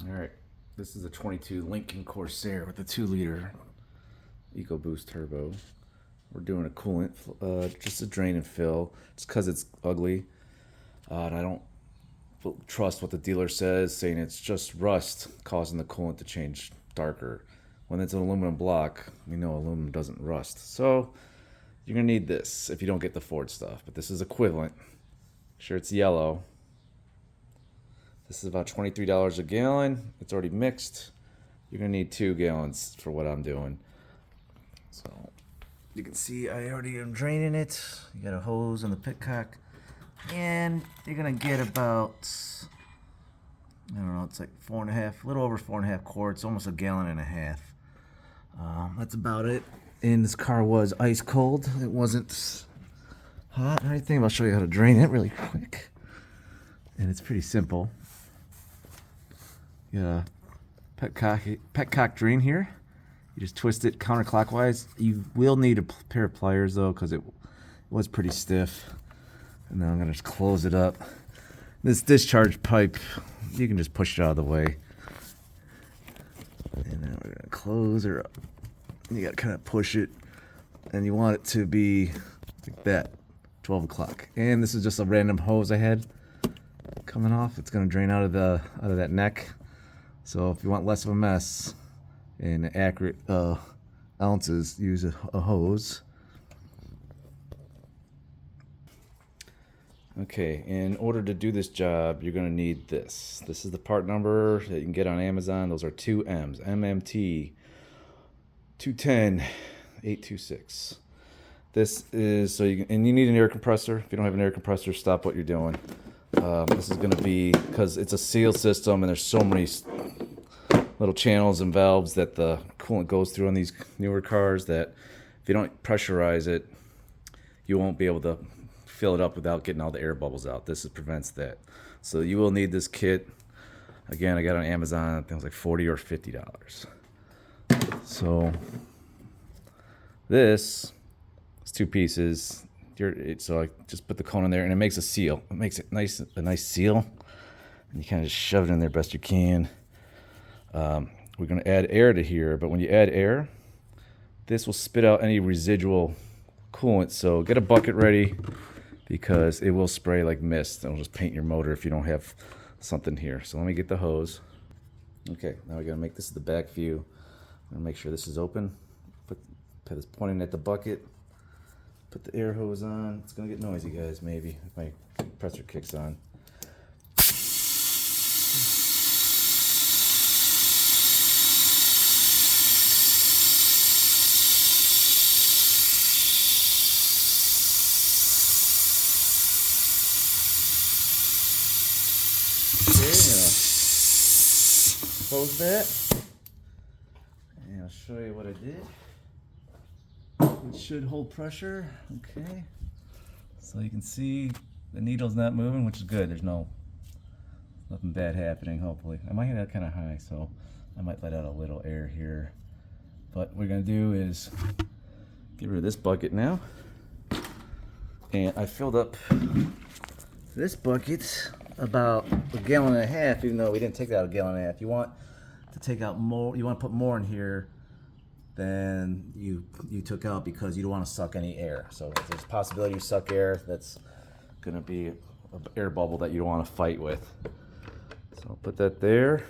Alright, this is a 22 Lincoln Corsair with a 2-liter Ecoboost turbo. We're doing a coolant, just a drain and fill. It's because it's ugly. And I don't trust what the dealer says, saying it's just rust causing the coolant to change darker. When it's an aluminum block, we know aluminum doesn't rust. So you're going to need this if you don't get the Ford stuff. But this is equivalent. Sure, it's yellow. This is about $23 a gallon. It's already mixed. You're gonna need 2 gallons for what I'm doing. So you can see I already am draining it. You got a hose on the petcock, and you're gonna get about, I don't know, it's like 4.5, a little over 4.5 quarts, almost a gallon and a half. That's about it. And this car was ice cold. It wasn't hot or anything. I'll show you how to drain it really quick. And it's pretty simple. Yeah, petcock drain here. You just twist it counterclockwise. You will need a pair of pliers though, because it was pretty stiff. And then I'm gonna just close it up. This discharge pipe, you can just push it out of the way. And then we're gonna close her up. You gotta kind of push it, and you want it to be like that, 12 o'clock. And this is just a random hose I had coming off. It's gonna drain out of that neck. So if you want less of a mess and accurate ounces, use a hose. Okay, in order to do this job, you're going to need this. This is the part number that you can get on Amazon. Those are 2 M's, MMT 210826. This is, so and you need an air compressor. If you don't have an air compressor, stop what you're doing. This is going to be, because it's a sealed system and there's so many little channels and valves that the coolant goes through on these newer cars, that if you don't pressurize it, you won't be able to fill it up without getting all the air bubbles out. This prevents that. So you will need this kit. Again, I got it on Amazon. I think it was like $40 or $50. So this is 2 pieces. So I just put the cone in there, and it makes a seal. It makes it nice, a nice seal, and you kind of just shove it in there best you can. We're going to add air to here, but when you add air, this will spit out any residual coolant. So get a bucket ready, because it will spray like mist. It'll just paint your motor if you don't have something here. So let me get the hose. Okay, now we got to make this the back view. I'm going to make sure this is open. Put this pointing at the bucket. Put the air hose on. It's going to get noisy, guys, maybe, if my compressor kicks on. Close that, and I'll show you what I did. It should hold pressure. Okay, so you can see the needle's not moving, which is good. There's nothing bad happening, hopefully. I might have that kind of high, so I might let out a little air here. But what we're gonna do is get rid of this bucket now. And I filled up this bucket about a gallon and a half, even though we didn't take out a gallon and a half. You want to take out more, you want to put more in here than you took out, because you don't want to suck any air. So if there's a possibility you suck air, that's going to be an air bubble that you don't want to fight with. So I'll put that there,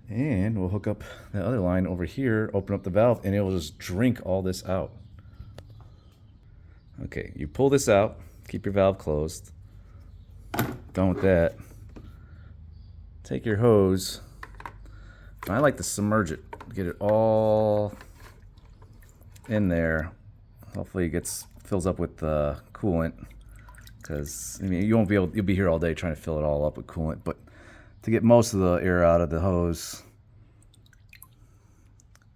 and we'll hook up the other line over here, open up the valve, and it will just drink all this out. Okay, you pull this out, keep your valve closed. Done with that. Take your hose. I like to submerge it, get it all in there. Hopefully it fills up with coolant, because I mean you'll be here all day trying to fill it all up with coolant. But to get most of the air out of the hose,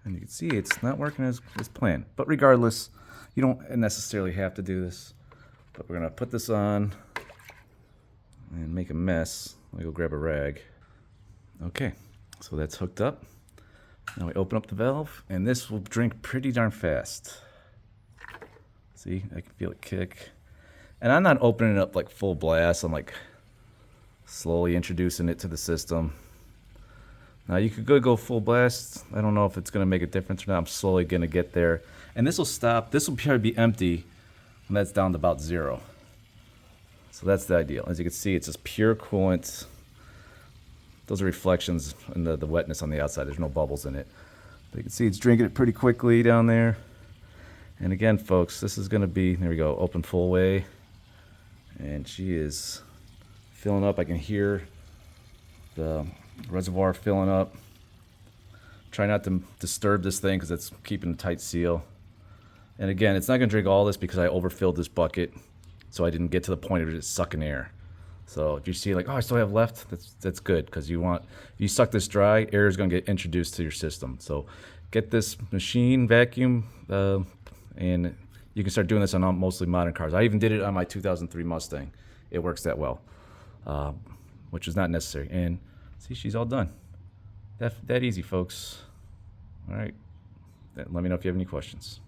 and you can see it's not working as planned. But regardless, you don't necessarily have to do this. But we're gonna put this on and make a mess. Let me go grab a rag. Okay, so that's hooked up. Now we open up the valve, and this will drink pretty darn fast. See, I can feel it kick. And I'm not opening it up like full blast. I'm like Slowly introducing it to the system. Now you could go full blast. I don't know if it's gonna make a difference or not. I'm slowly gonna get there. And this will stop, this will probably be empty when that's down to about 0. So that's the ideal. As you can see, it's just pure coolant. Those are reflections in the wetness on the outside. There's no bubbles in it. But you can see it's drinking it pretty quickly down there. And again, folks, this is gonna be, there we go, open full way. And she is filling up. I can hear the reservoir filling up. Try not to disturb this thing because it's keeping a tight seal. And again, it's not going to drink all this because I overfilled this bucket, so I didn't get to the point of just sucking air. So if you see like, oh, I still have left, that's good, because you want, if you suck this dry, air is going to get introduced to your system. So get this machine vacuum, and you can start doing this on mostly modern cars. I even did it on my 2003 Mustang. It works that well, which is not necessary. And see, she's all done. That easy, folks. All right. Let me know if you have any questions.